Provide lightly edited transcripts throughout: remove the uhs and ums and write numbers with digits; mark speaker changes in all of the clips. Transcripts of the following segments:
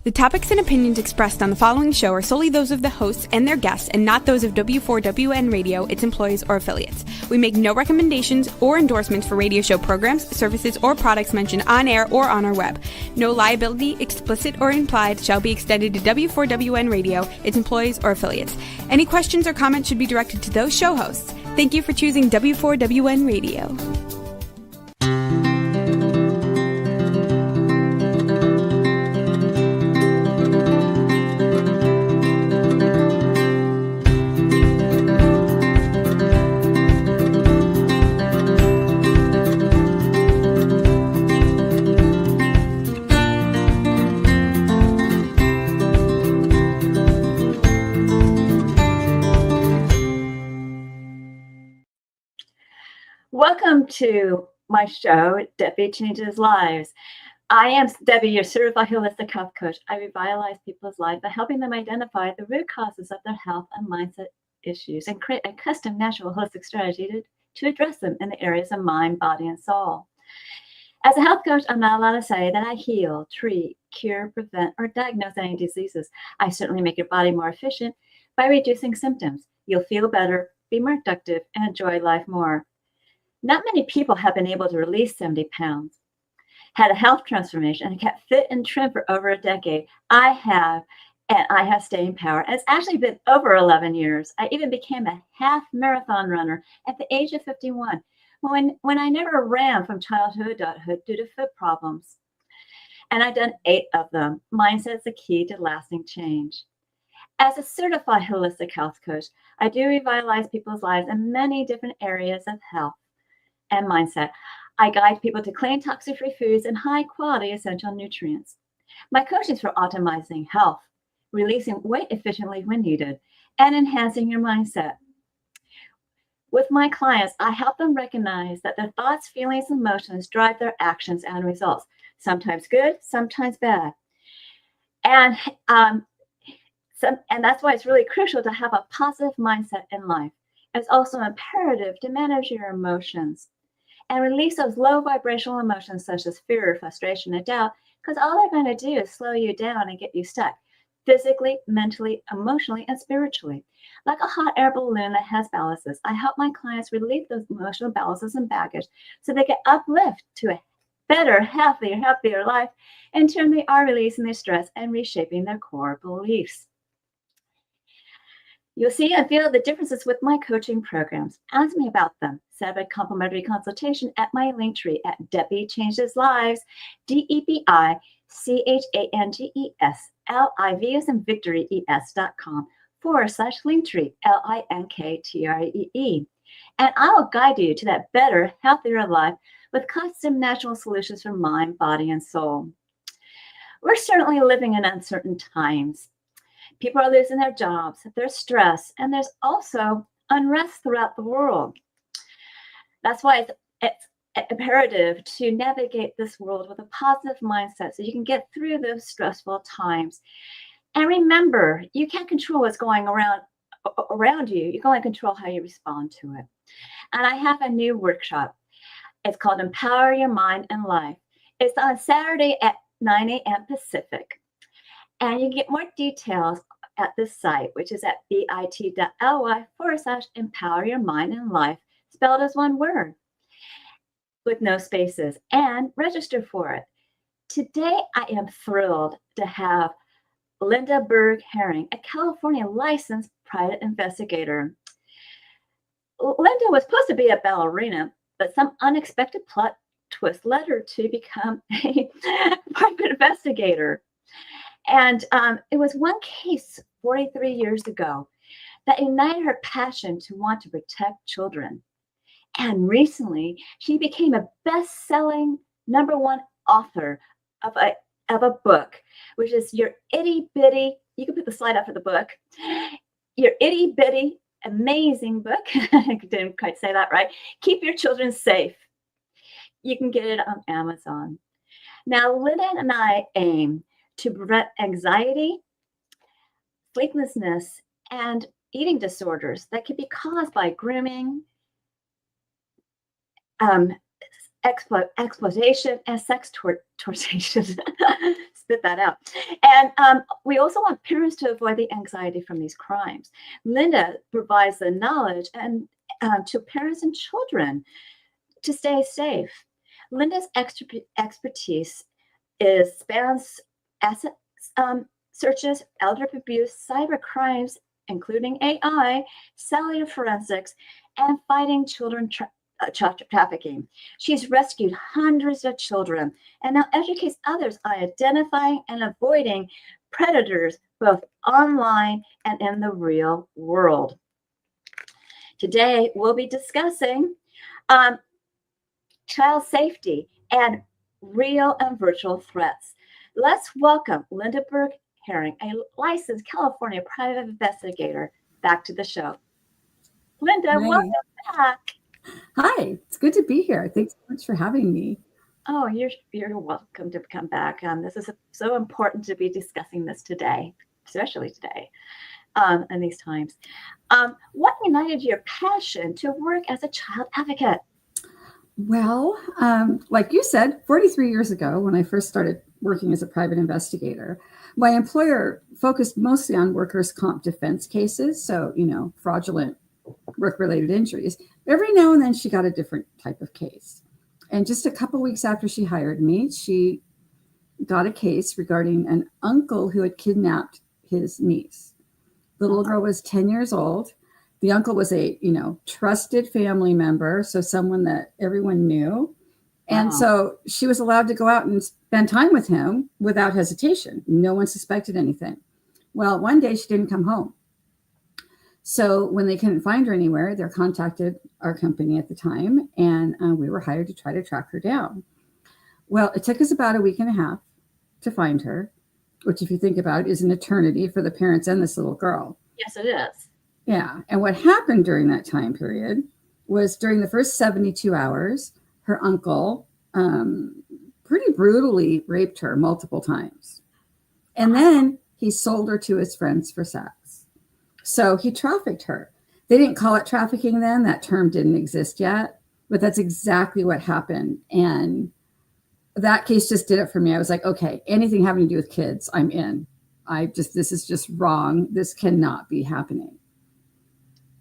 Speaker 1: The topics and opinions expressed on the following show are solely those of the hosts and their guests and not those of W4WN Radio, its employees, or affiliates. We make no recommendations or endorsements for radio show programs, services, or products mentioned on air or on our web. No liability, explicit or implied, shall be extended to W4WN Radio, its employees, or affiliates. Any questions or comments should be directed to those show hosts. Thank you for choosing W4WN Radio.
Speaker 2: Welcome to my show, Debi Changes Lives. I am Debi, your certified holistic health coach. I revitalize people's lives by helping them identify the root causes of their health and mindset issues and create a custom natural holistic strategy to address them in the areas of mind, body, and soul. As a health coach, I'm not allowed to say that I heal, treat, cure, prevent, or diagnose any diseases. I certainly make your body more efficient by reducing symptoms. You'll feel better, be more productive, and enjoy life more. Not many people have been able to release 70 pounds, had a health transformation, and kept fit and trim for over a decade. I have, and I have staying power. It's actually been over 11 years. I even became a half marathon runner at the age of 51, when I never ran from childhood to adulthood due to foot problems. And I've done 8 of them. Mindset's the key to lasting change. As a certified holistic health coach, I do revitalize people's lives in many different areas of health and mindset. I guide people to clean, toxic-free foods and high-quality essential nutrients. My coaching is for optimizing health, releasing weight efficiently when needed, and enhancing your mindset. With my clients, I help them recognize that their thoughts, feelings, and emotions drive their actions and results, sometimes good, sometimes bad. And that's why it's really crucial to have a positive mindset in life. It's also imperative to manage your emotions and release those low vibrational emotions such as fear, frustration, and doubt, because all they're going to do is slow you down and get you stuck physically, mentally, emotionally, and spiritually. Like a hot air balloon that has ballasts, I help my clients relieve those emotional ballasts and baggage so they can uplift to a better, happier life. In turn, they are releasing their stress and reshaping their core beliefs. You'll see and feel the differences with my coaching programs. Ask me about them. Set up a complimentary consultation at my link tree at Debi Changes Lives, DebiChangesLives, as in Victory, ES.com/linktree, LINKTREE. And I will guide you to that better, healthier life with custom natural solutions for mind, body, and soul. We're certainly living in uncertain times. People are losing their jobs, there's stress, and there's also unrest throughout the world. That's why it's imperative to navigate this world with a positive mindset so you can get through those stressful times. And remember, you can't control what's going around you. You can only control how you respond to it. And I have a new workshop. It's called Empower Your Mind and Life. It's on Saturday at 9 a.m. Pacific. And you can get more details at this site, which is at bit.ly/empower your mind and life, spelled as one word with no spaces, and register for it. Today, I am thrilled to have Lynda Bergh Herring, a California licensed private investigator. Lynda was supposed to be a ballerina, but some unexpected plot twist led her to become a private investigator. And it was one case 43 years ago that ignited her passion to want to protect children. And recently, she became a best-selling #1 author of a book, which is Your Itty Bitty, you can put the slide up for the book, Your Itty Bitty Amazing Book, I didn't quite say that right, Keep Your Children Safe. You can get it on Amazon. Now, Lynda and I aim to prevent anxiety, sleeplessness, and eating disorders that can be caused by grooming, exploitation, and sex tortation. spit that out. And we also want parents to avoid the anxiety from these crimes. Lynda provides the knowledge and to parents and children to stay safe. Lynda's expertise spans asset searches, elder abuse, cyber crimes, including AI, cellular forensics, and fighting children trafficking. She's rescued hundreds of children and now educates others on identifying and avoiding predators both online and in the real world. Today, we'll be discussing child safety and real and virtual threats. Let's welcome Lynda Bergh Herring, a licensed California private investigator, back to the show. Lynda, welcome back.
Speaker 3: Hi, it's good to be here. Thanks so much for having me.
Speaker 2: Oh, you're welcome to come back. This is so important to be discussing this today, especially today, in these times. What ignited your passion to work as a child advocate?
Speaker 3: Well, like you said, 43 years ago, when I first started working as a private investigator, my employer focused mostly on workers' comp defense cases. So, fraudulent work-related injuries. Every now and then she got a different type of case. And just a couple weeks after she hired me, she got a case regarding an uncle who had kidnapped his niece. The little girl was 10 years old. The uncle was a, trusted family member, so someone that everyone knew. And so she was allowed to go out and spend time with him without hesitation. No one suspected anything. Well, one day she didn't come home. So when they couldn't find her anywhere, they contacted our company at the time, and we were hired to try to track her down. Well, it took us about a week and a half to find her, which, if you think about it, is an eternity for the parents and this little girl.
Speaker 2: Yes, it is.
Speaker 3: Yeah. And what happened during that time period was during the first 72 hours, her uncle pretty brutally raped her multiple times. And then he sold her to his friends for sex. So he trafficked her. They didn't call it trafficking then. That term didn't exist yet, but that's exactly what happened. And that case just did it for me. I was like, okay, anything having to do with kids, I'm in. This is just wrong. This cannot be happening.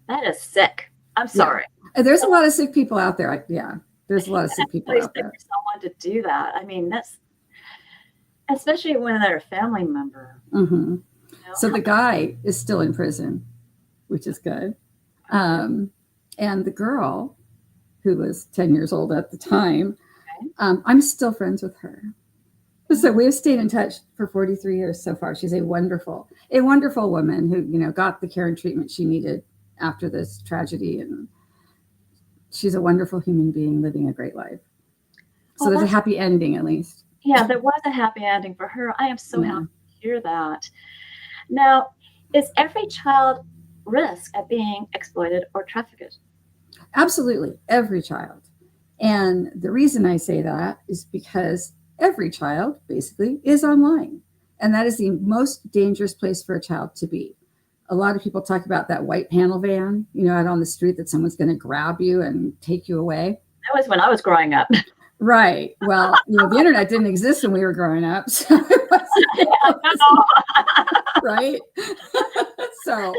Speaker 2: That is sick. I'm sorry.
Speaker 3: Yeah. There's a lot of sick people out there. There's a lot of sick people out there.
Speaker 2: For someone to do that. I mean, that's especially when they're a family member.
Speaker 3: Mm-hmm. So the guy is still in prison, which is good. And the girl, who was 10 years old at the time, I'm still friends with her. So we have stayed in touch for 43 years so far. She's a wonderful woman who, got the care and treatment she needed after this tragedy. And she's a wonderful human being living a great life. So there's a happy ending, at least.
Speaker 2: Yeah, there was a happy ending for her. I am so happy to hear that. Now, is every child risk at being exploited or trafficked?
Speaker 3: Absolutely, every child. And the reason I say that is because every child basically is online. And that is the most dangerous place for a child to be. A lot of people talk about that white panel van, out on the street that someone's going to grab you and take you away.
Speaker 2: That was when I was growing up.
Speaker 3: Right. Well, the internet didn't exist when we were growing up. So right. So,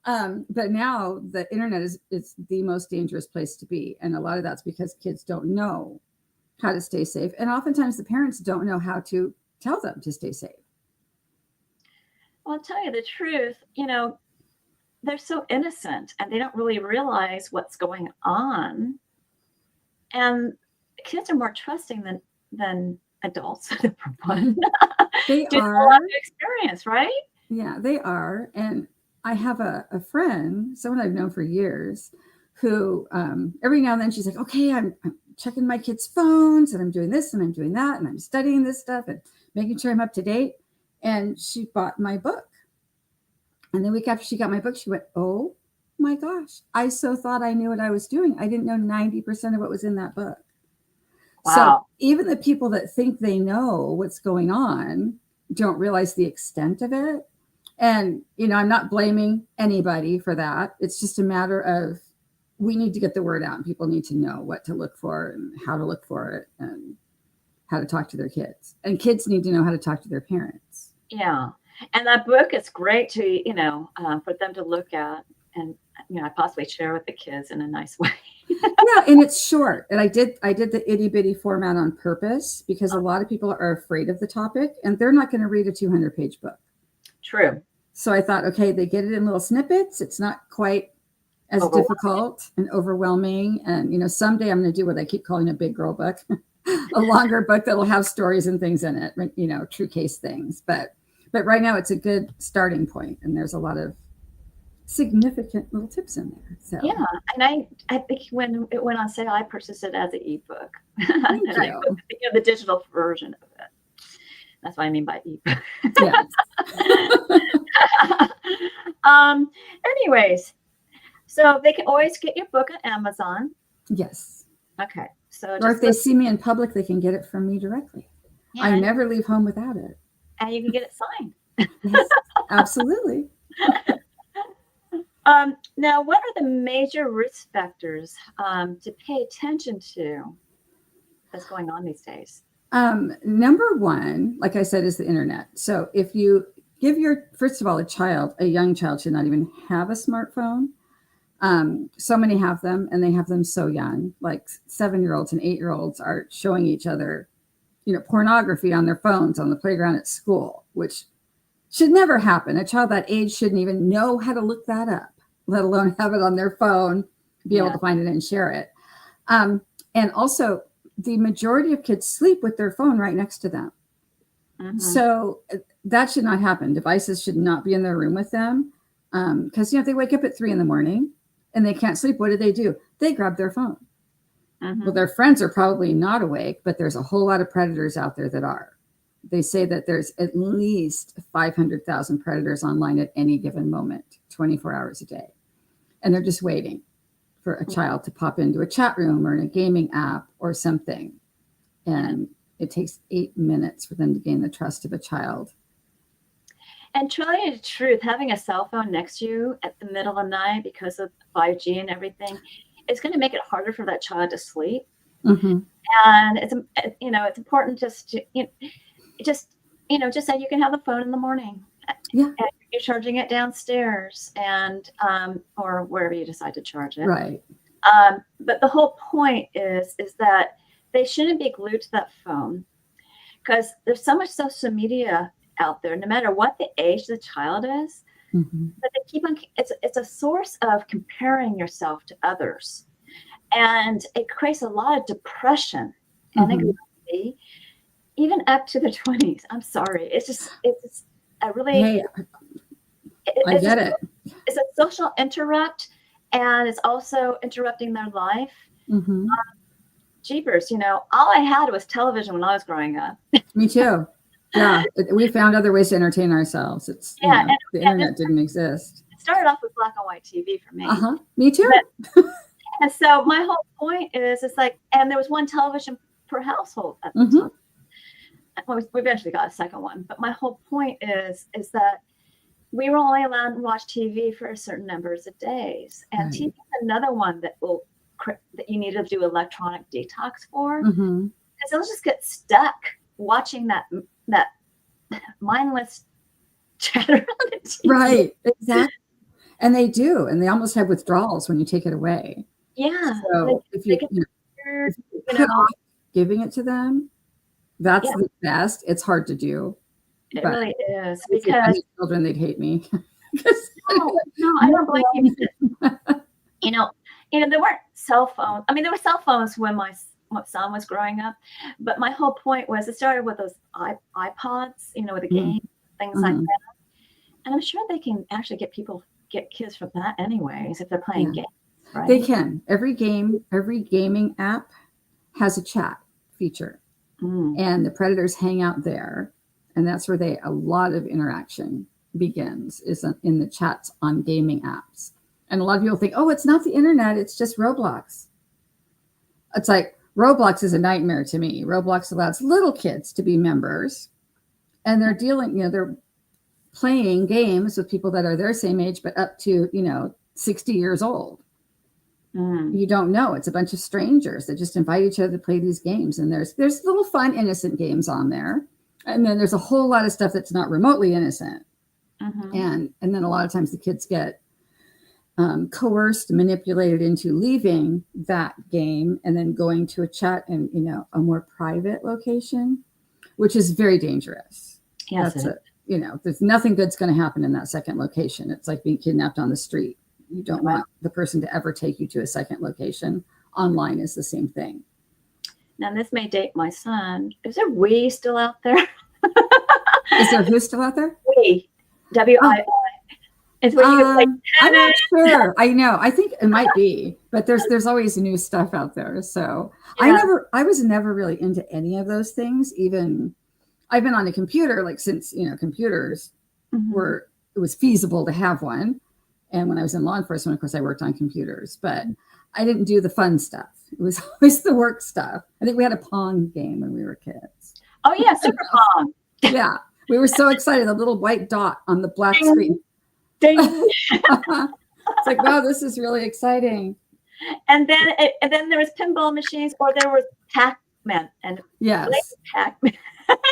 Speaker 3: but now the internet is the most dangerous place to be. And a lot of that's because kids don't know how to stay safe. And oftentimes the parents don't know how to tell them to stay safe.
Speaker 2: Well, I'll tell you the truth, they're so innocent and they don't really realize what's going on. And kids are more trusting than adults.
Speaker 3: They
Speaker 2: do
Speaker 3: are.
Speaker 2: A lot of experience, right?
Speaker 3: Yeah, they are. And I have a friend, someone I've known for years, who every now and then she's like, okay, I'm checking my kids' phones and I'm doing this and I'm doing that and I'm studying this stuff and making sure I'm up to date. And she bought my book. And the week after she got my book, she went, oh my gosh, I so thought I knew what I was doing. I didn't know 90% of what was in that book.
Speaker 2: Wow.
Speaker 3: So even the people that think they know what's going on don't realize the extent of it. And, I'm not blaming anybody for that. It's just a matter of we need to get the word out and people need to know what to look for and how to look for it. And how to talk to their kids, and kids need to know how to talk to their parents.
Speaker 2: Yeah. And that book is great to, for them to look at and, possibly share with the kids in a nice way.
Speaker 3: Yeah, and it's short. And I did the itty bitty format on purpose because a lot of people are afraid of the topic and they're not going to read a 200-page book.
Speaker 2: True.
Speaker 3: So I thought, okay, they get it in little snippets. It's not quite as difficult and overwhelming. And, someday I'm going to do what I keep calling a big girl book, a longer book that'll have stories and things in it, true case things. But right now it's a good starting point, and there's a lot of significant little tips in there. So
Speaker 2: yeah, and I think when it went on sale, I purchased it as an ebook.
Speaker 3: Thank you.
Speaker 2: I put the digital version of it. That's what I mean by ebook.
Speaker 3: Yes.
Speaker 2: Anyways, so they can always get your book on Amazon.
Speaker 3: Yes.
Speaker 2: Okay. So
Speaker 3: or if they see me in public, they can get it from me directly.
Speaker 2: Yeah,
Speaker 3: I never leave home without it.
Speaker 2: And you can get it signed.
Speaker 3: Yes, absolutely.
Speaker 2: Now, what are the major risk factors to pay attention to that's going on these days?
Speaker 3: Number one, like I said, is the internet. So if you give first of all, a young child should not even have a smartphone. So many have them, and they have them so young, like 7-year-olds and 8-year-olds are showing each other, pornography on their phones on the playground at school, which should never happen. A child that age shouldn't even know how to look that up, let alone have it on their phone, be able to find it and share it. And also, the majority of kids sleep with their phone right next to them. Mm-hmm. So that should not happen. Devices should not be in their room with them. Because, if they wake up at 3 a.m. and they can't sleep, what do? They grab their phone. Mm-hmm. Well, their friends are probably not awake, but there's a whole lot of predators out there that are. They say that there's at least 500,000 predators online at any given moment, 24 hours a day. And they're just waiting for a child to pop into a chat room or in a gaming app or something. And it takes 8 minutes for them to gain the trust of a child.
Speaker 2: And telling you the truth, having a cell phone next to you at the middle of the night because of 5G and everything, it's going to make it harder for that child to sleep. Mm-hmm. And it's important just to, just so you can have the phone in the morning. Yeah. And you're charging it downstairs and or wherever you decide to charge it.
Speaker 3: Right.
Speaker 2: But the whole point is that they shouldn't be glued to that phone because there's so much social media out there, no matter what the age the child is, mm-hmm. but they keep on. It's a source of comparing yourself to others, and it creates a lot of depression and mm-hmm. anxiety, even up to the 20s. I'm sorry, it's a really.
Speaker 3: Hey, I get it.
Speaker 2: It's a social interrupt, and it's also interrupting their life. Mm-hmm. Jeepers, all I had was television when I was growing up.
Speaker 3: Me too. Yeah, we found other ways to entertain ourselves. The internet didn't exist.
Speaker 2: It started off with black and white TV for me.
Speaker 3: Me too.
Speaker 2: And so my whole point is, and there was one television per household at the mm-hmm. time. Well, we eventually got a second one, but my whole point is that we were only allowed to watch TV for a certain numbers of days, and TV is another one that you need to do electronic detox for, because mm-hmm. they'll just get stuck watching that mindless chatter on the TV.
Speaker 3: Right, exactly. And they do, and they almost have withdrawals when you take it away.
Speaker 2: Yeah.
Speaker 3: So if you put off giving it to them, that's the best. It's hard to do.
Speaker 2: It really is, because
Speaker 3: children, they'd hate me.
Speaker 2: No, I don't blame you. There weren't cell phones. I mean, there were cell phones when my son was growing up, but my whole point was it started with those iPods, with the game, things like that. And I'm sure they can actually get kids from that anyways if they're playing games, right?
Speaker 3: They can. Every gaming app has a chat feature, and the predators hang out there, and that's where a lot of interaction begins, is in the chats on gaming apps. And a lot of people think, oh, it's not the internet, it's just Roblox. It's like, Roblox is a nightmare to me. Roblox allows little kids to be members, and they're they're playing games with people that are their same age, but up to, 60 years old. You don't know. It's a bunch of strangers that just invite each other to play these games. And there's little fun, innocent games on there. And then there's a whole lot of stuff that's not remotely innocent. And then a lot of times the kids get coerced, manipulated into leaving that game and then going to a chat and, a more private location, which is very dangerous.
Speaker 2: Yes.
Speaker 3: There's nothing good's going to happen in that second location. It's like being kidnapped on the street. You don't want the person to ever take you to a second location. Online is the same thing.
Speaker 2: Now, this may date my son. Is there we still out there?
Speaker 3: Is there who still out there?
Speaker 2: We. W-I-I. It's where you can play
Speaker 3: I'm not sure. I know. I think it might be, but there's always new stuff out there. So I was never really into any of those things. Even I've been on a computer since computers it was feasible to have one. And when I was in law enforcement, of course, I worked on computers, but I didn't do the fun stuff. It was always the work stuff. I think we had a Pong game when we were kids.
Speaker 2: Oh yeah, Super Pong.
Speaker 3: Yeah, we were so excited. The little white dot on the black screen.
Speaker 2: Ding.
Speaker 3: It's like, wow, this is really exciting.
Speaker 2: And then there was pinball machines, or there was Pac-Man and Pac-Man.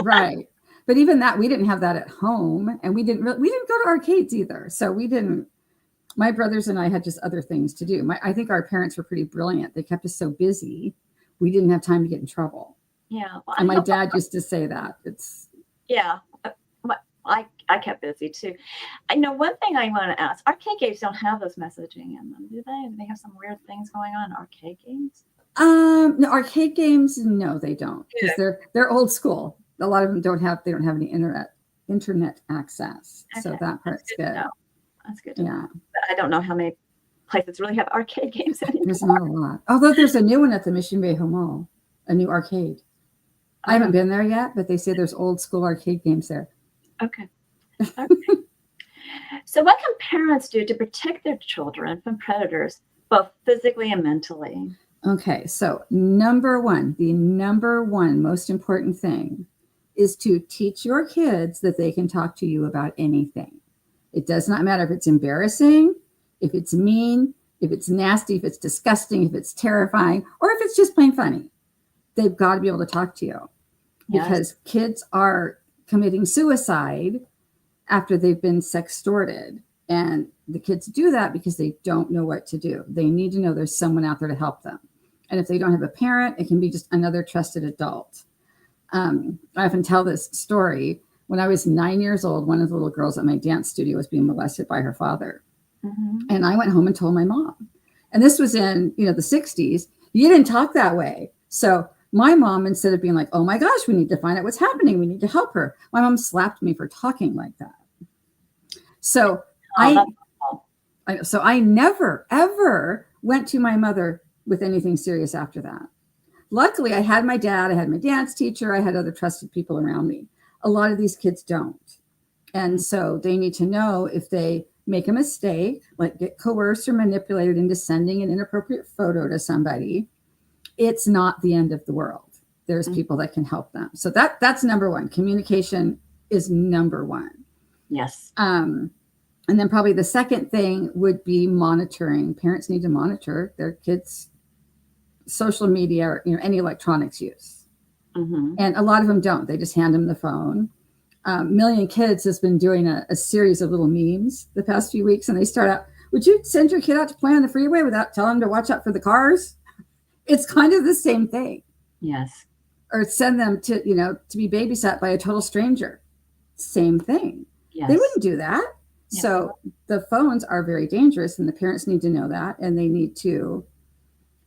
Speaker 3: Right. But even that, we didn't have that at home, and we didn't go to arcades either. So we didn't. My brothers and I had just other things to do. I think our parents were pretty brilliant. They kept us so busy, we didn't have time to get in trouble.
Speaker 2: Yeah. Well,
Speaker 3: and my dad used to say that.
Speaker 2: I kept busy too. I know one thing I want to ask. Arcade games don't have those messaging in them, do they? Do they have some weird things going on in arcade games?
Speaker 3: No, arcade games, no, they don't. Because they're old school. A lot of them don't have any internet access. Okay. So that part's good.
Speaker 2: That's good.
Speaker 3: Yeah.
Speaker 2: But I don't know how many places really have arcade games anymore.
Speaker 3: There's not a lot. Although there's a new one at the Mission Viejo Mall, a new arcade. I haven't been there yet, but they say there's old school arcade games there.
Speaker 2: Okay. So what can parents do to protect their children from predators, both physically and mentally?
Speaker 3: Okay. So the number one most important thing is to teach your kids that they can talk to you about anything. It does not matter if it's embarrassing, if it's mean, if it's nasty, if it's disgusting, if it's terrifying, or if it's just plain funny. They've got to be able to talk to you. Yes. Because kids are committing suicide after they've been sextorted. And the kids do that because they don't know what to do. They need to know there's someone out there to help them. And if they don't have a parent, it can be just another trusted adult. I often tell this story. When I was 9 years old, one of the little girls at my dance studio was being molested by her father. And I went home and told my mom. And this was in, the 60s. You didn't talk that way. So my mom, instead of being like, oh my gosh, we need to find out what's happening, we need to help her, my mom slapped me for talking like that. So I never, ever went to my mother with anything serious after that. Luckily, I had my dad, I had my dance teacher, I had other trusted people around me. A lot of these kids don't. And so they need to know if they make a mistake, like get coerced or manipulated into sending an inappropriate photo to somebody, it's not the end of the world. There's people that can help them. So that's number one. Communication is number one. Yes. And then probably the second thing would be monitoring. Parents need to monitor their kids' social media or any electronics use. And a lot of them don't. They just hand them the phone. Million Kids has been doing a series of little memes the past few weeks, and they start out, would you send your kid out to play on the freeway without telling them to watch out for the cars? It's kind of the same thing. Yes. Or send them to be babysat by a total stranger. Same thing. Yes. They wouldn't do that. Yeah. So the phones are very dangerous, and the parents need to know that, and they need to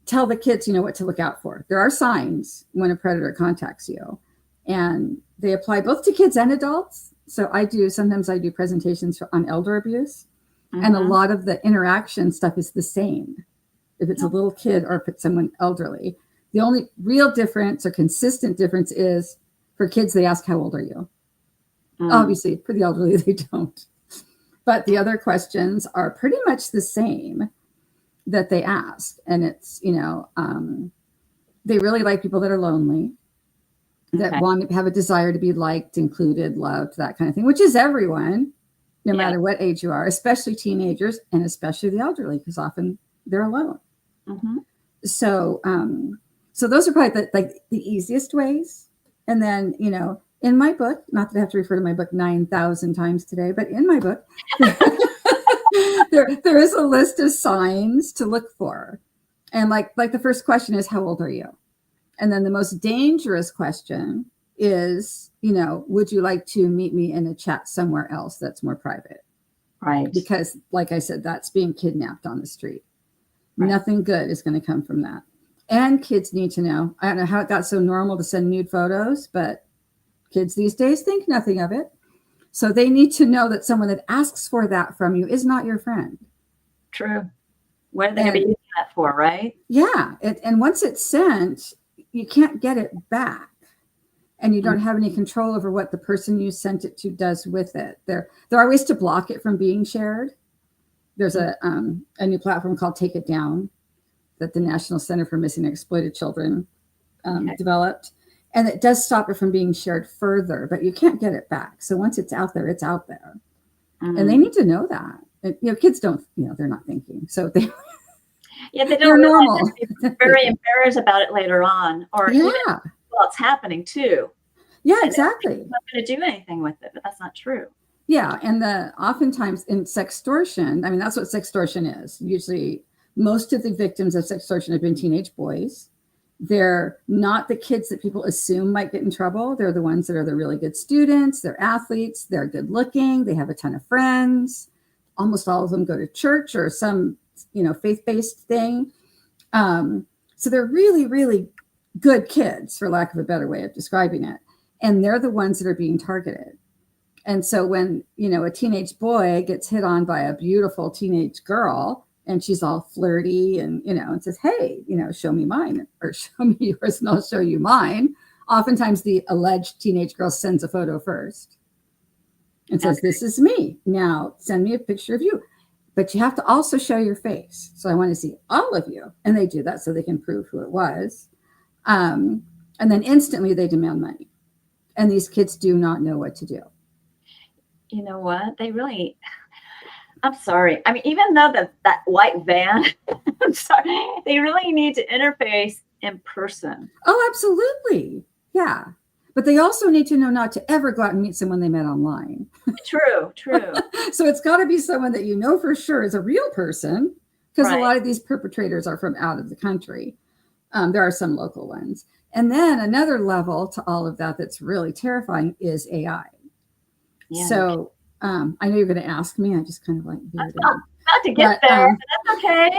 Speaker 3: tell the kids, what to look out for. There are signs when a predator contacts you, and they apply both to kids and adults. So sometimes I do presentations on elder abuse, and a lot of the interaction stuff is the same. If it's a little kid or if it's someone elderly, the only real difference or consistent difference is for kids, they ask, how old are you? Obviously, for the elderly, they don't. But the other questions are pretty much the same that they ask. And it's, they really like people that are lonely, that want to have a desire to be liked, included, loved, that kind of thing, which is everyone, no matter what age you are, especially teenagers and especially the elderly, because often they're alone.
Speaker 2: Mm-hmm.
Speaker 3: So, so those are probably the easiest ways. And then, in my book, not that I have to refer to my book 9,000 times today, but in my book, there is a list of signs to look for. And like the first question is, how old are you? And then the most dangerous question is, would you like to meet me in a chat somewhere else that's more private?
Speaker 2: Right.
Speaker 3: Because like I said, that's being kidnapped on the street.
Speaker 2: Right.
Speaker 3: Nothing good is going to come from that. And kids need to know. I don't know how it got so normal to send nude photos, but kids these days think nothing of it. So they need to know that someone that asks for that from you is not your friend.
Speaker 2: True. What are they going to be using that for, right?
Speaker 3: Yeah. And once it's sent, you can't get it back. And you don't have any control over what the person you sent it to does with it. There are ways to block it from being shared. There's a new platform called Take It Down that the National Center for Missing and Exploited Children developed. And it does stop it from being shared further, but you can't get it back. So once it's out there, it's out there. And they need to know that. And, kids don't, they're not thinking. So they
Speaker 2: don't
Speaker 3: they're normal.
Speaker 2: They're very embarrassed about it later on. Or even while it's happening too.
Speaker 3: Yeah, exactly.
Speaker 2: I'm not going to do anything with it, but that's not true.
Speaker 3: Yeah. And oftentimes in sextortion, I mean, that's what sextortion is. Usually most of the victims of sextortion have been teenage boys. They're not the kids that people assume might get in trouble. They're the ones that are the really good students. They're athletes. They're good looking. They have a ton of friends. Almost all of them go to church or some, faith-based thing. So they're really, really good kids, for lack of a better way of describing it. And they're the ones that are being targeted. And so when, a teenage boy gets hit on by a beautiful teenage girl and she's all flirty and, and says, hey, show me mine or show me yours and I'll show you mine. Oftentimes the alleged teenage girl sends a photo first and says, this is me. Now send me a picture of you. But you have to also show your face. So I want to see all of you. And they do that so they can prove who it was. And then instantly they demand money. And these kids do not know what to do.
Speaker 2: You know what? I'm sorry. I mean, even though that white van, I'm sorry, they really need to interface in person.
Speaker 3: Oh, absolutely. Yeah. But they also need to know not to ever go out and meet someone they met online.
Speaker 2: True.
Speaker 3: So it's got to be someone that you know for sure is a real person, because a lot of these perpetrators are from out of the country. There are some local ones. And then another level to all of that that's really terrifying is AI. Yeah. So I know you're going to ask me. I just kind of like veered in.
Speaker 2: About to get there. That's okay.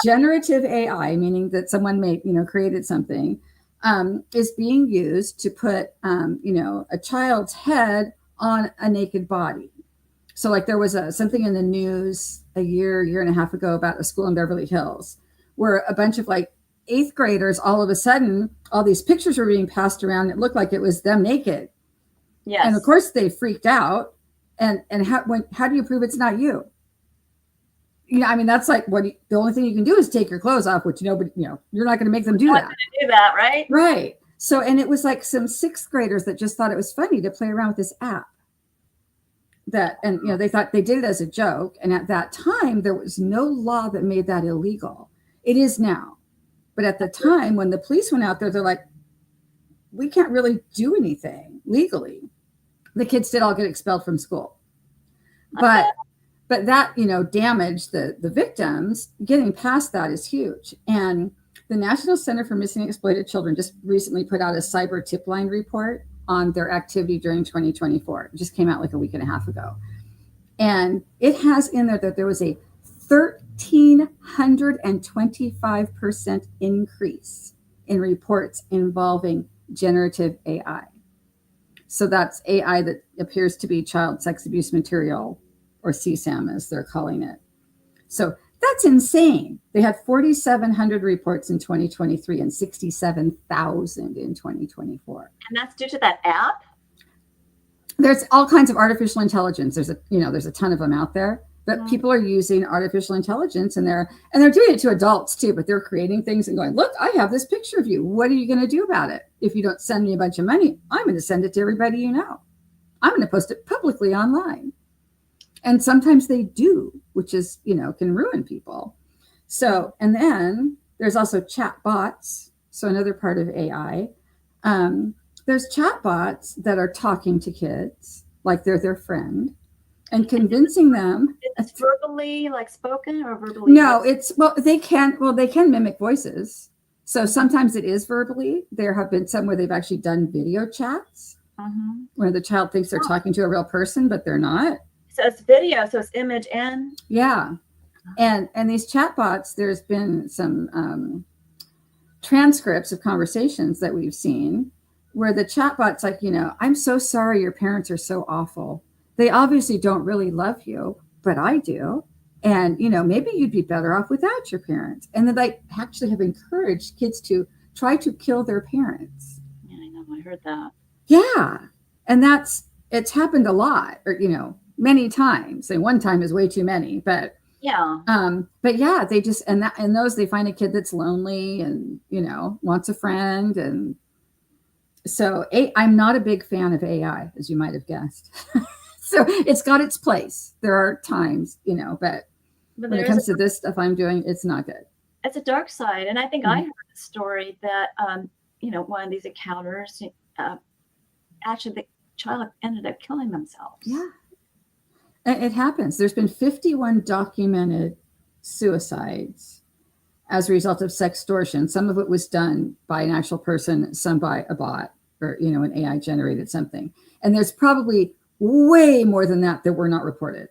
Speaker 3: Generative AI, meaning that someone created something, is being used to put a child's head on a naked body. So like there was something in the news a year and a half ago about a school in Beverly Hills where a bunch of like 8th graders, all of a sudden, all these pictures were being passed around. It looked like it was them naked.
Speaker 2: Yes.
Speaker 3: And of course they freaked out. And how do you prove it's not you? That's like the only thing you can do is take your clothes off, which nobody, you're not going to make them do that.
Speaker 2: Not going to do that, right?
Speaker 3: Right. So, and it was like some 6th graders that just thought it was funny to play around with this app. They thought they did it as a joke. And at that time, there was no law that made that illegal. It is now. But at the time when the police went out there, they're like, we can't really do anything legally. The kids did all get expelled from school. But that, damaged the victims. Getting past that is huge. And the National Center for Missing and Exploited Children just recently put out a cyber tip line report on their activity during 2024. It just came out like a week and a half ago. And it has in there that there was a 1,325% increase in reports involving generative AI. So that's AI that appears to be child sex abuse material, or CSAM as they're calling it. So that's insane. They had 4,700 reports in 2023 and 67,000 in 2024.
Speaker 2: And that's due to that app?
Speaker 3: There's all kinds of artificial intelligence. There's a ton of them out there, but people are using artificial intelligence and they're doing it to adults too, but they're creating things and going, look, I have this picture of you. What are you going to do about it? If you don't send me a bunch of money, I'm going to send it to everybody you know. I'm going to post it publicly online. And sometimes they do, which is, can ruin people. So, and then there's also chat bots. So another part of AI. There's chat bots that are talking to kids like they're their friend and convincing them.
Speaker 2: It's verbally like spoken or verbally?
Speaker 3: No, they can mimic voices. So sometimes it is verbally. There have been some where they've actually done video chats where the child thinks they're talking to a real person, but they're not.
Speaker 2: So it's video, so it's image and
Speaker 3: and these chatbots. There's been some transcripts of conversations that we've seen where the chatbot's like, I'm so sorry your parents are so awful. They obviously don't really love you, but I do. And, maybe you'd be better off without your parents. And then they actually have encouraged kids to try to kill their parents.
Speaker 2: Yeah, I know. I heard that.
Speaker 3: Yeah. And it's happened a lot, or, many times. And one time is way too many, but they just, and those, they find a kid that's lonely and, wants a friend. And so I'm not a big fan of AI, as you might have guessed. So it's got its place. There are times, but when it comes to this stuff I'm doing, it's not good.
Speaker 2: It's a dark side. And I think I heard a story that, one of these encounters, actually the child ended up killing themselves.
Speaker 3: Yeah. It happens. There's been 51 documented suicides as a result of sextortion. Some of it was done by an actual person, some by a bot or, an AI generated something. And there's probably way more than that were not reported,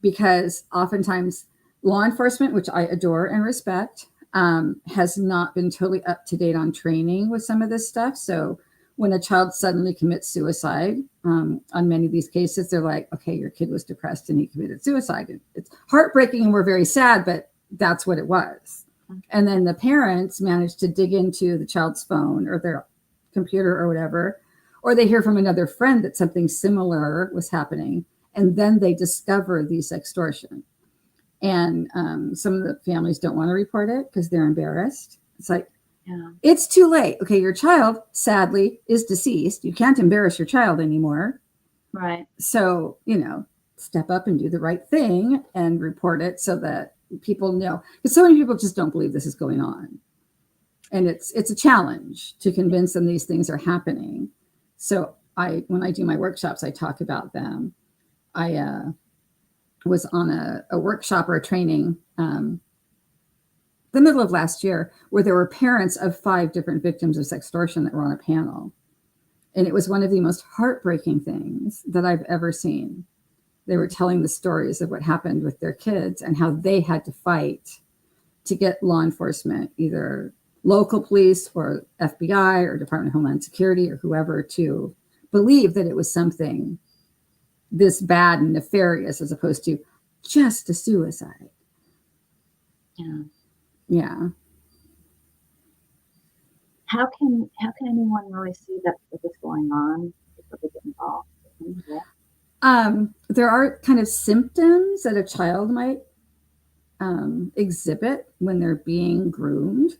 Speaker 3: because oftentimes law enforcement, which I adore and respect, has not been totally up to date on training with some of this stuff. So when a child suddenly commits suicide, on many of these cases, they're like, okay, your kid was depressed and he committed suicide. And it's heartbreaking and we're very sad, but that's what it was. And then the parents managed to dig into the child's phone or their computer or whatever, or they hear from another friend that something similar was happening. And then they discover the sextortion. And some of the families don't want to report it because they're embarrassed. It's like, it's too late. Okay, your child, sadly, is deceased. You can't embarrass your child anymore.
Speaker 2: Right. So,
Speaker 3: step up and do the right thing and report it so that people know. Because so many people just don't believe this is going on. And it's a challenge to convince them these things are happening. So when I do my workshops, I talk about them. I was on a workshop or a training the middle of last year where there were parents of 5 different victims of sextortion that were on a panel. And it was one of the most heartbreaking things that I've ever seen. They were telling the stories of what happened with their kids and how they had to fight to get law enforcement, either local police or FBI or Department of Homeland Security or whoever, to believe that it was something this bad and nefarious as opposed to just a suicide. Yeah.
Speaker 2: How can anyone really see that what's going on before they get involved?
Speaker 3: There are kind of symptoms that a child might exhibit when they're being groomed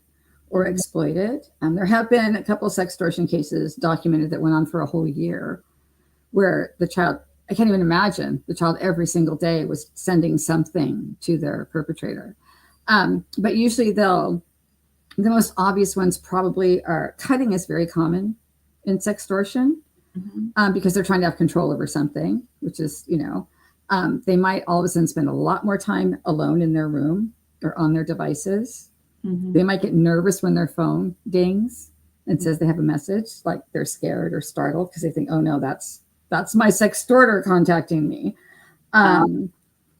Speaker 3: or exploited. There have been a couple of sextortion cases documented that went on for a whole year where the child, I can't even imagine, the child every single day was sending something to their perpetrator. But usually the most obvious ones probably are cutting is very common in sextortion because they're trying to have control over something, which is, they might all of a sudden spend a lot more time alone in their room or on their devices. They might get nervous when their phone dings and says they have a message, like they're scared or startled because they think, oh no, that's my sextorter contacting me.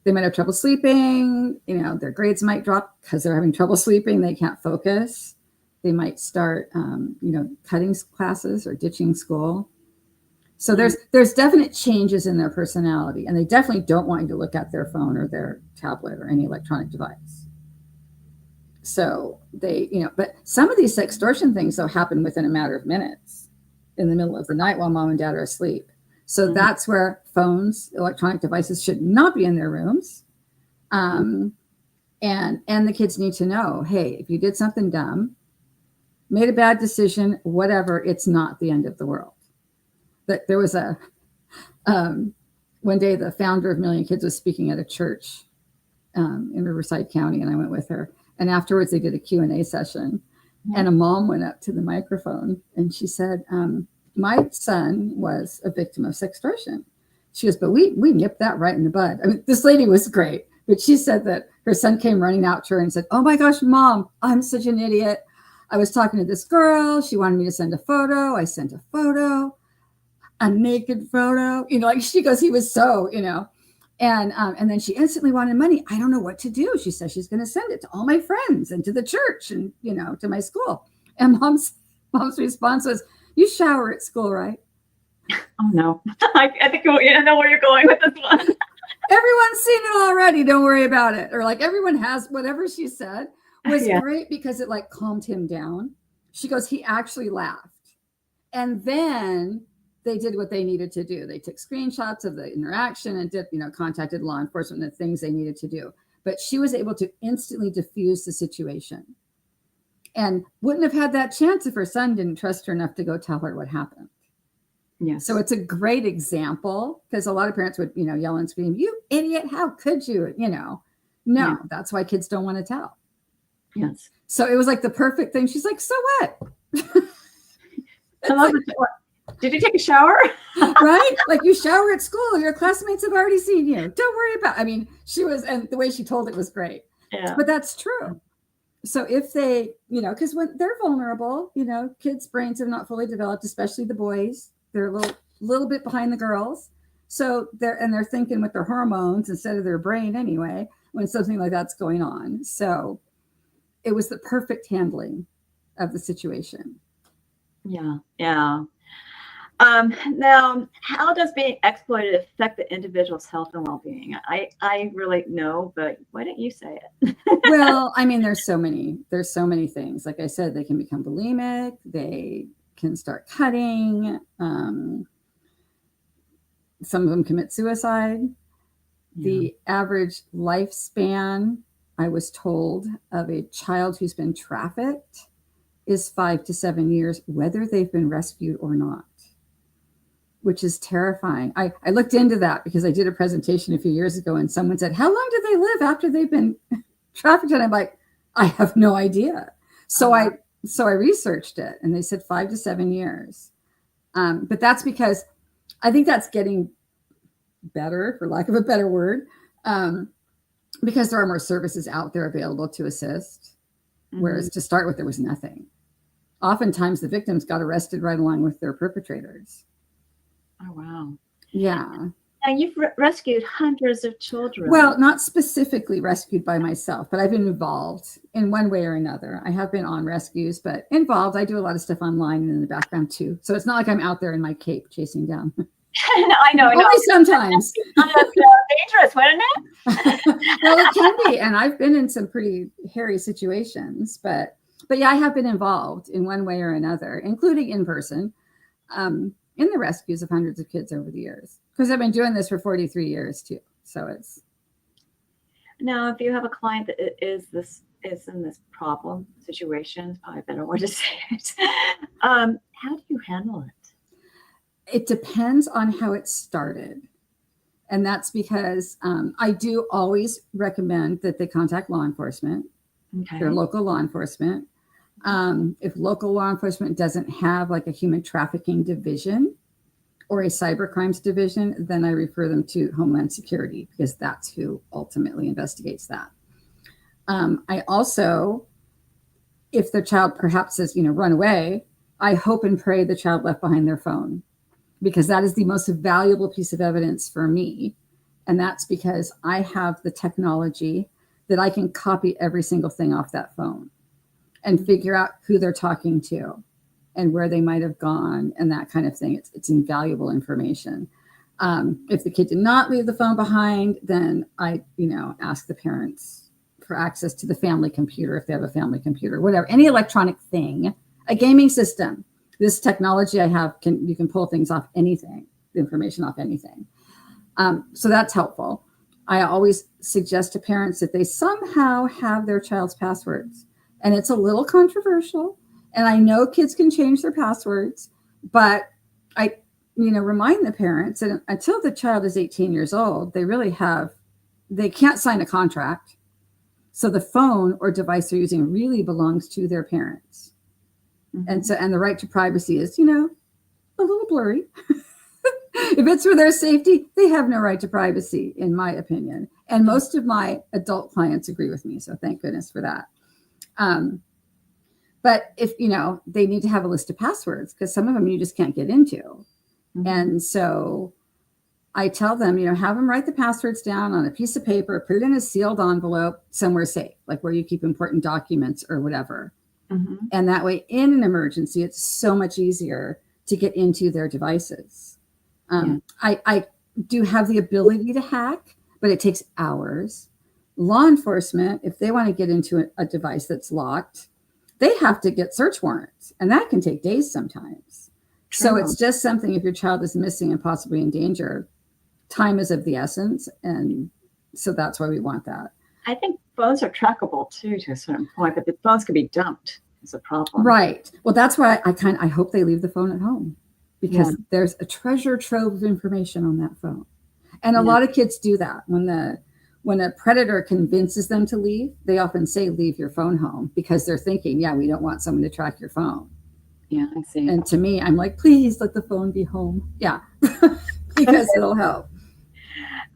Speaker 3: They might have trouble sleeping, their grades might drop because they're having trouble sleeping. They can't focus. They might start, cutting classes or ditching school. So there's definite changes in their personality, and they definitely don't want you to look at their phone or their tablet or any electronic device. So but some of these sextortion things though happen within a matter of minutes in the middle of the night while mom and dad are asleep. So that's where phones, electronic devices should not be in their rooms. And the kids need to know, hey, if you did something dumb, made a bad decision, whatever, it's not the end of the world. But there was one day the founder of Million Kids was speaking at a church in Riverside County, and I went with her. And afterwards, they did a Q&A session, and a mom went up to the microphone, and she said, my son was a victim of sextortion. She goes, but we nipped that right in the bud. I mean, this lady was great, but she said that her son came running out to her and said, oh my gosh, Mom, I'm such an idiot. I was talking to this girl. She wanted me to send a photo. I sent a photo, a naked photo. Like she goes, he was so, and then she instantly wanted money. I don't know what to do. She says she's going to send it to all my friends and to the church and, to my school. And mom's response was, you shower at school, right?
Speaker 2: Oh, no. I think I know where you're going with this one.
Speaker 3: Everyone's seen it already. Don't worry about it. Or like everyone has. Whatever she said was great because it like calmed him down. She goes, he actually laughed. And then they did what they needed to do. They took screenshots of the interaction and did, contacted law enforcement and the things they needed to do. But she was able to instantly diffuse the situation and wouldn't have had that chance if her son didn't trust her enough to go tell her what happened.
Speaker 2: Yes.
Speaker 3: So it's a great example because a lot of parents would, yell and scream, you idiot, how could you, No, that's why kids don't want to tell.
Speaker 2: Yes.
Speaker 3: So it was like the perfect thing. She's like, so what?
Speaker 2: I love it. Did you take a shower?
Speaker 3: Right? Like you shower at school. Your classmates have already seen you. Don't worry about she was, and the way she told it was great.
Speaker 2: Yeah.
Speaker 3: But that's true. So if they, because when they're vulnerable, kids' brains have not fully developed, especially the boys. They're a little bit behind the girls. So they're thinking with their hormones instead of their brain anyway, when something like that's going on. So it was the perfect handling of the situation.
Speaker 2: Yeah. Yeah. Now, how does being exploited affect the individual's health and well-being? I really know, but why don't you say it?
Speaker 3: Well, there's so many things. Like I said, they can become bulimic. They can start cutting. Some of them commit suicide. Yeah. The average lifespan, I was told, of a child who's been trafficked is 5 to 7 years, whether they've been rescued or not, which is terrifying. I looked into that because I did a presentation a few years ago and someone said, how long do they live after they've been trafficked? And I'm like, I have no idea. So I researched it and they said 5 to 7 years. But that's because I think that's getting better, for lack of a better word, because there are more services out there available to assist. Mm-hmm. Whereas to start with, there was nothing. Oftentimes the victims got arrested right along with their perpetrators.
Speaker 2: Oh, wow.
Speaker 3: Yeah.
Speaker 2: Now you've rescued hundreds of children.
Speaker 3: Well, not specifically rescued by myself, but I've been involved in one way or another. I have been on rescues, but involved. I do a lot of stuff online and in the background too. So it's not like I'm out there in my cape chasing down.
Speaker 2: No, I know.
Speaker 3: Only sometimes.
Speaker 2: That's dangerous, wouldn't it?
Speaker 3: Well, it can be. And I've been in some pretty hairy situations, but yeah, I have been involved in one way or another, including in person, in the rescues of hundreds of kids over the years. Because I've been doing this for 43 years too. So it's.
Speaker 2: Now, if you have a client that is in this problem situation, it's probably a better way to say it. How do you handle it?
Speaker 3: It depends on how it started. And that's because I do always recommend that they contact law enforcement, their local law enforcement. If local law enforcement doesn't have like a human trafficking division or a cyber crimes division, then I refer them to Homeland Security because that's who ultimately investigates that. I also, if the child perhaps says, run away, I hope and pray the child left behind their phone, because that is the most valuable piece of evidence for me. And that's because I have the technology that I can copy every single thing off that phone and figure out who they're talking to and where they might have gone and that kind of thing. It's invaluable information. If the kid did not leave the phone behind, then I, ask the parents for access to the family computer, if they have a family computer, whatever, any electronic thing, a gaming system. This technology I have, you can pull things off anything, the information off anything. So that's helpful. I always suggest to parents that they somehow have their child's passwords. And it's a little controversial. And I know kids can change their passwords, but I, remind the parents that until the child is 18 years old, they really have they can't sign a contract. So the phone or device they're using really belongs to their parents.
Speaker 2: Mm-hmm.
Speaker 3: And the right to privacy is, a little blurry. If it's for their safety, they have no right to privacy, in my opinion. And most of my adult clients agree with me. So thank goodness for that. But if, they need to have a list of passwords, because some of them you just can't get into. Mm-hmm. And so I tell them, have them write the passwords down on a piece of paper, put it in a sealed envelope somewhere safe, like where you keep important documents or whatever. Mm-hmm. And that way, in an emergency, it's so much easier to get into their devices. I do have the ability to hack, but it takes hours. Law enforcement, if they want to get into a device that's locked, they have to get search warrants, and that can take days sometimes. True. So it's just something, if your child is missing and possibly in danger, time is of the essence. And so that's why we want that.
Speaker 2: I think phones are trackable too, to a certain point, but the phones can be dumped. Is a problem.
Speaker 3: Right. Well, that's why I hope they leave the phone at home, because there's a treasure trove of information on that phone. And a lot of kids do that. When a predator convinces them to leave, they often say, leave your phone home, because they're thinking, we don't want someone to track your phone.
Speaker 2: Yeah, I see.
Speaker 3: And to me, I'm like, please let the phone be home. Yeah, because it'll help.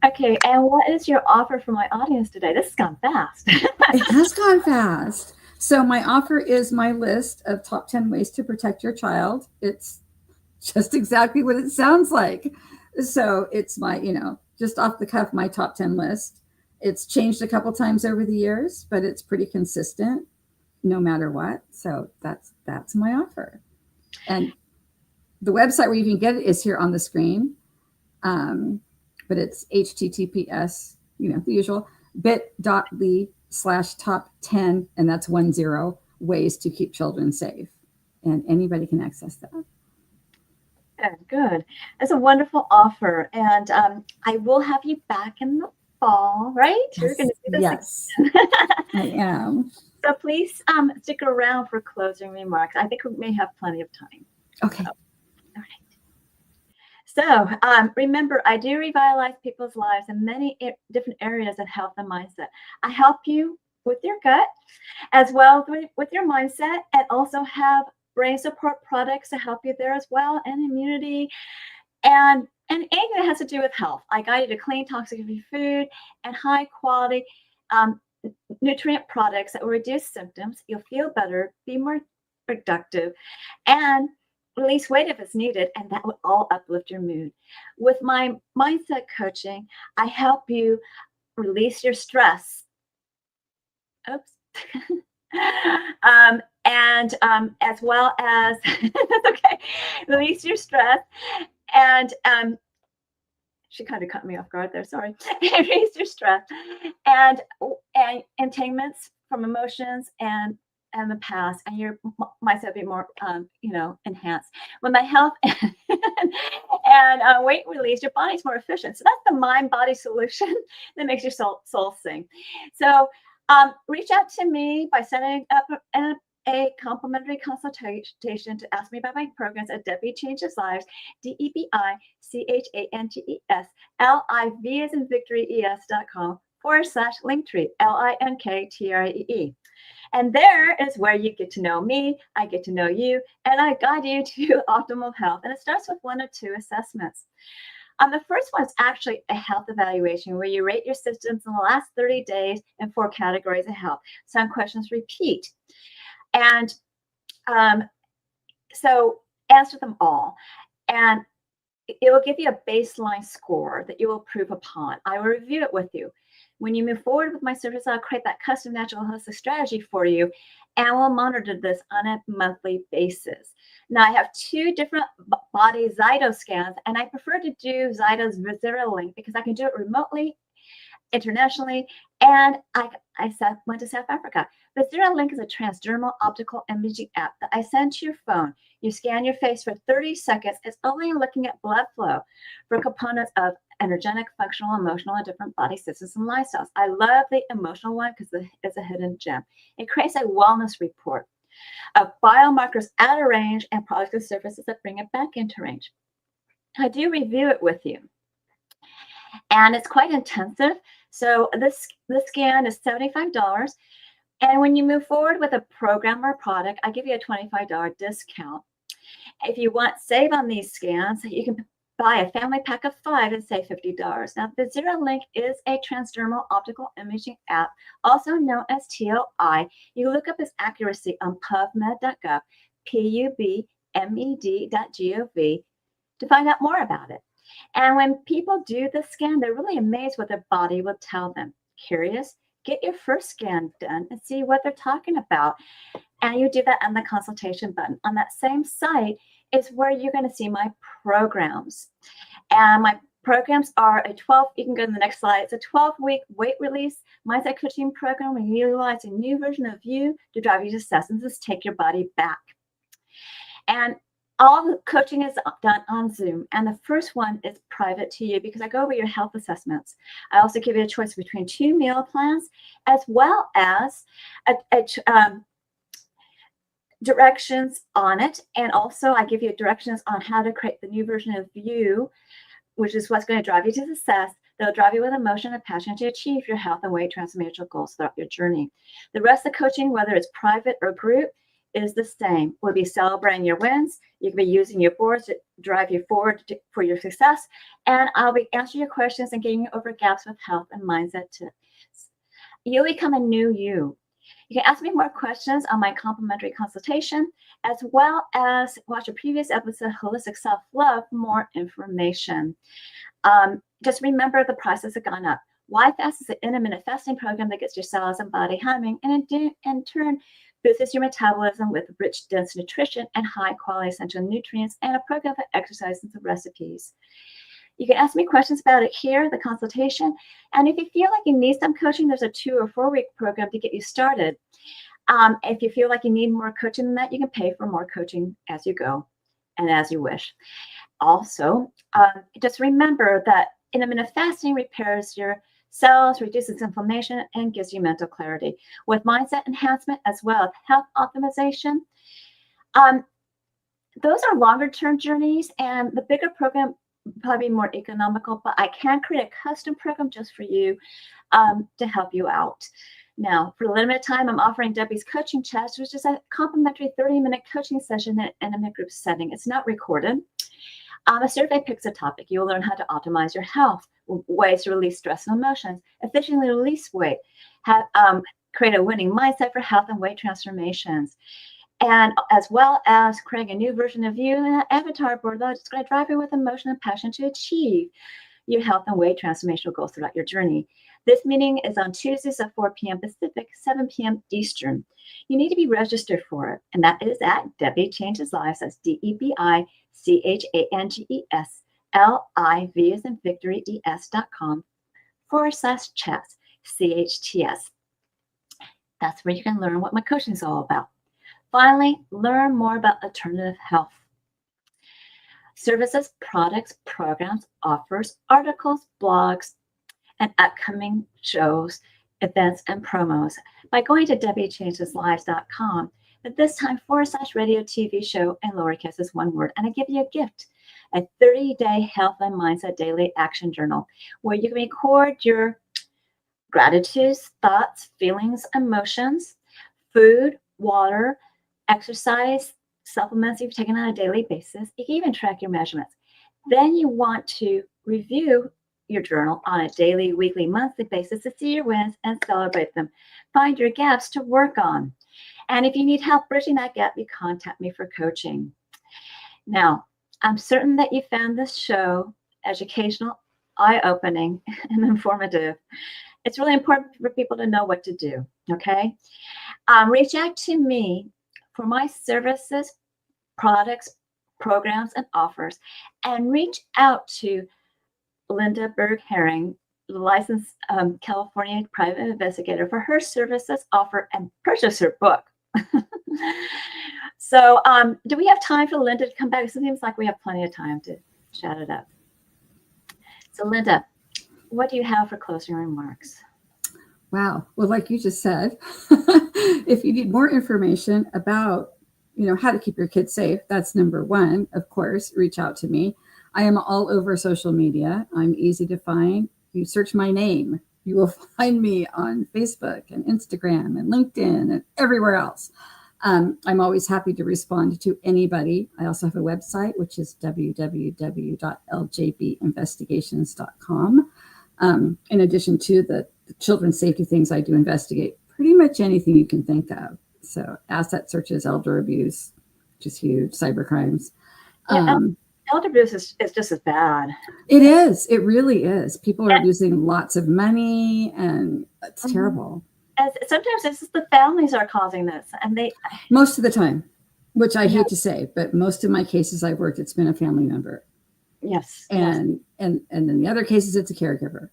Speaker 2: Okay. And what is your offer for my audience today? This has gone fast.
Speaker 3: It has gone fast. So my offer is my list of top 10 ways to protect your child. It's just exactly what it sounds like. So it's my, just off the cuff, my top 10 list. It's changed a couple times over the years, but it's pretty consistent no matter what. So that's my offer. And the website where you can get it is here on the screen. But it's HTTPS, the usual, bit.ly/top 10, and that's 10 ways to keep children safe. And anybody can access that.
Speaker 2: Good. That's a wonderful offer. And I will have you back in the fall, right?
Speaker 3: Yes.
Speaker 2: You're going to do this.
Speaker 3: Yes, I am.
Speaker 2: So please stick around for closing remarks. I think we may have plenty of time.
Speaker 3: Okay.
Speaker 2: All right. So remember, I do revitalize people's lives in many different areas of health and mindset. I help you with your gut as well with your mindset, and also have brain support products to help you there as well, and immunity, and anything that has to do with health. I guide you to clean, toxic-free food and high quality nutrient products that will reduce symptoms. You'll feel better, be more productive, and release weight if it's needed, and that will all uplift your mood. With my mindset coaching, I help you release your stress. Oops. And as well as that's okay, release your stress, and she kind of cut me off guard there. Sorry. Release your stress and entanglements from emotions and the past, and your mindset be more enhanced. When my health and weight release, your body's more efficient. So that's the mind body solution that makes your soul sing. So reach out to me by setting up a complimentary consultation to ask me about my programs at Debi Changes Lives, DebiChangesLives, as in Victory ES.com/Linktree, LINKTREE. And there is where you get to know me, I get to know you, and I guide you to optimal health. And it starts with 1 or 2 assessments. The first one is actually a health evaluation where you rate your symptoms in the last 30 days in 4 categories of health. Some questions repeat. And so answer them all. And it will give you a baseline score that you will improve upon. I will review it with you. When you move forward with my service, I'll create that custom natural holistic strategy for you, and we'll monitor this on a monthly basis. Now, I have 2 different body Zyto scans, and I prefer to do Zyto's VisiraLink because I can do it remotely, internationally, and I went to South Africa. VisiraLink is a transdermal optical imaging app that I send to your phone. You scan your face for 30 seconds. It's only looking at blood flow for components of energetic, functional, emotional, and different body systems and lifestyles. I love the emotional one because it's a hidden gem. It creates a wellness report of biomarkers out of range and products and services that bring it back into range. I do review it with you. And it's quite intensive. So this scan is $75. And when you move forward with a program or product, I give you a $25 discount. If you want save on these scans, you can buy a family pack of 5 and save $50. Now, the ZeroLink is a transdermal optical imaging app, also known as TOI. You look up its accuracy on pubmed.gov, pubmed.gov, to find out more about it. And when people do the scan, they're really amazed what their body will tell them. Curious? Get your first scan done and see what they're talking about. And you do that on the consultation button. On that same site is where you're going to see my programs. And my programs are you can go to the next slide. It's a 12-week weight release mindset coaching program. We utilize a new version of you to drive you to success and just take your body back. And all the coaching is done on Zoom. And the first one is private to you because I go over your health assessments. I also give you a choice between 2 meal plans as well as directions on it. And also I give you directions on how to create the new version of you, which is what's going to drive you to success. They'll drive you with emotion and passion to achieve your health and weight transformational goals throughout your journey. The rest of the coaching, whether it's private or group, is the same. We'll be celebrating your wins. You can be using your boards to drive you forward for your success. And I'll be answering your questions and getting you over gaps with health and mindset tips. You'll become a new you. You can ask me more questions on my complimentary consultation, as well as watch a previous episode of Holistic Self-Love for more information. Just remember the prices have gone up. YFAST is an intermittent fasting program that gets your cells and body humming, and in turn, boosts your metabolism with rich, dense nutrition and high-quality essential nutrients, and a program for exercise and some recipes. You can ask me questions about it here, the consultation. And if you feel like you need some coaching, there's a 2 or 4 week program to get you started. If you feel like you need more coaching than that, you can pay for more coaching as you go and as you wish. Also, just remember that intermittent fasting repairs your cells, reduces inflammation, and gives you mental clarity. With mindset enhancement as well as health optimization, those are longer term journeys, and the bigger program probably more economical, but I can create a custom program just for you to help you out. Now, for a limited time, I'm offering Debi's coaching chats, which is a complimentary 30-minute coaching session in a group setting. It's not recorded. A survey picks a topic. You'll learn how to optimize your health, ways to release stress and emotions, efficiently release weight, create a winning mindset for health and weight transformations, and as well as creating a new version of you and an avatar board that's going to drive you with emotion and passion to achieve your health and weight transformational goals throughout your journey. This meeting is on Tuesdays at 4 p.m. Pacific, 7 p.m. Eastern. You need to be registered for it, and that is at Debi Changes Lives. That's DebiChangesLives, as in Victory, ES.com/chats, CHTS. That's where you can learn what my coaching is all about. Finally, learn more about alternative health. Services, products, programs, offers, articles, blogs, and upcoming shows, events, and promos by going to DebiChangesLives.com. At this time, /radio TV show and lowercase is one word. And I give you a gift, a 30-day health and mindset daily action journal where you can record your gratitudes, thoughts, feelings, emotions, food, water, exercise, supplements you've taken on a daily basis. You can even track your measurements. Then you want to review your journal on a daily, weekly, monthly basis to see your wins and celebrate them. Find your gaps to work on. And if you need help bridging that gap, you contact me for coaching. Now, I'm certain that you found this show educational, eye-opening, and informative. It's really important for people to know what to do, okay? Reach out to me for my services, products, programs, and offers, and reach out to Lynda Bergh Herring, licensed California Private Investigator, for her services, offer, and purchase her book. So do we have time for Lynda to come back? It seems like we have plenty of time to chat it up. So Lynda, what do you have for closing remarks?
Speaker 3: Wow. Well, like you just said, if you need more information about, how to keep your kids safe, that's number one. Of course, reach out to me. I am all over social media. I'm easy to find. You search my name, you will find me on Facebook and Instagram and LinkedIn and everywhere else. I'm always happy to respond to anybody. I also have a website, which is www.ljbinvestigations.com. In addition to the children's safety things, I do investigate pretty much anything you can think of. So asset searches, elder abuse, which is huge, cyber crimes.
Speaker 2: Elder abuse is just as bad.
Speaker 3: It is. It really is. People are losing lots of money, and it's terrible.
Speaker 2: And sometimes it's the families are causing this, and
Speaker 3: most of the time, which I hate to say, but most of my cases I've worked, it's been a family member.
Speaker 2: Yes.
Speaker 3: And in the other cases, it's a caregiver.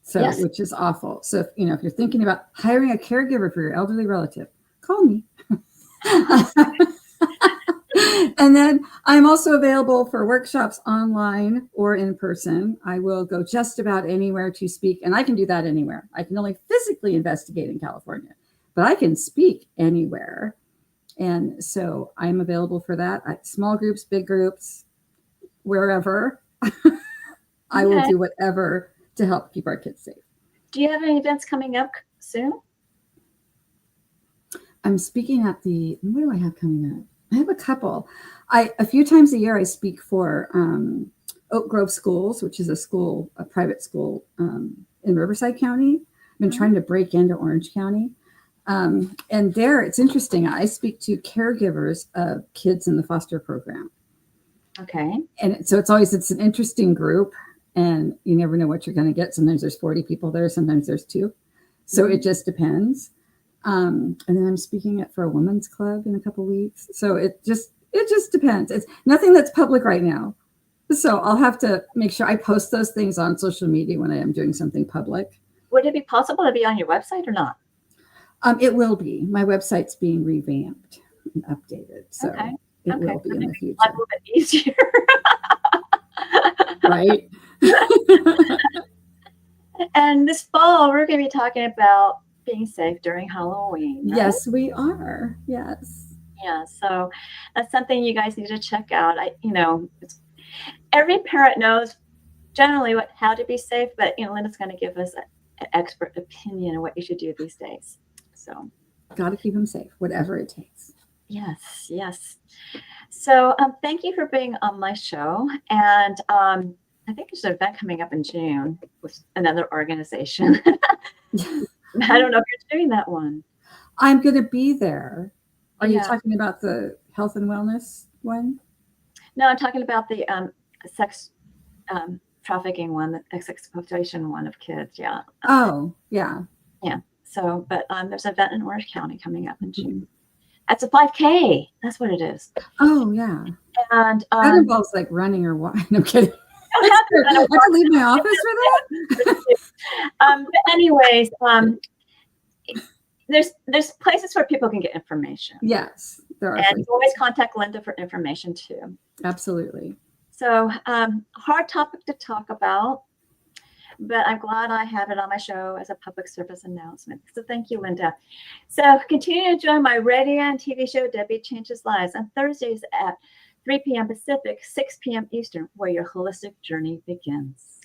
Speaker 3: So, which is awful. So, if you're thinking about hiring a caregiver for your elderly relative, call me. And then I'm also available for workshops online or in person. I will go just about anywhere to speak, and I can do that anywhere. I can only physically investigate in California, but I can speak anywhere. And so I'm available for that. Small groups, big groups, wherever. I will do whatever to help keep our kids safe.
Speaker 2: Do you have any events coming up soon?
Speaker 3: I'm speaking at what do I have coming up? I have a couple. A few times a year I speak for Oak Grove Schools, which is a private school in Riverside County. I've been trying to break into Orange County. And there, it's interesting. I speak to caregivers of kids in the foster program.
Speaker 2: Okay.
Speaker 3: And so it's an interesting group, and you never know what you're going to get. Sometimes there's 40 people there. Sometimes there's 2. So it just depends. And then I'm speaking for a women's club in a couple of weeks. So it just depends. It's nothing that's public right now. So I'll have to make sure I post those things on social media when I am doing something public.
Speaker 2: Would it be possible to be on your website or not?
Speaker 3: It will be. My website's being revamped and updated. So it will be in the future.
Speaker 2: A little bit easier.
Speaker 3: Right.
Speaker 2: And this fall, we're going to be talking about being safe during Halloween. Right?
Speaker 3: Yes, we are. Yes.
Speaker 2: Yeah. So that's something you guys need to check out. Every parent knows generally how to be safe, but Lynda's going to give us an expert opinion on what you should do these days. So
Speaker 3: got to keep them safe, whatever it takes.
Speaker 2: Yes. Yes. So thank you for being on my show. And I think there's an event coming up in June with another organization. I don't know if you're doing that one.
Speaker 3: I'm going to be there. Are you talking about the health and wellness one?
Speaker 2: No, I'm talking about the sex trafficking one, the sex exploitation one of kids. Yeah.
Speaker 3: Oh, yeah.
Speaker 2: Yeah. So, but there's an event in Orange County coming up in June. That's a 5K. That's what it is.
Speaker 3: Oh, yeah.
Speaker 2: And
Speaker 3: that involves like running or walking. I'm kidding. I have to leave my office for that.
Speaker 2: But anyways, there's places where people can get information.
Speaker 3: Yes, there are.
Speaker 2: And places. You always contact Lynda for information too.
Speaker 3: Absolutely.
Speaker 2: So hard topic to talk about, but I'm glad I have it on my show as a public service announcement. So thank you, Lynda. So continue to join my radio and TV show, Debi Changes Lives, on Thursdays at 3 p.m. Pacific, 6 p.m. Eastern, where your holistic journey begins.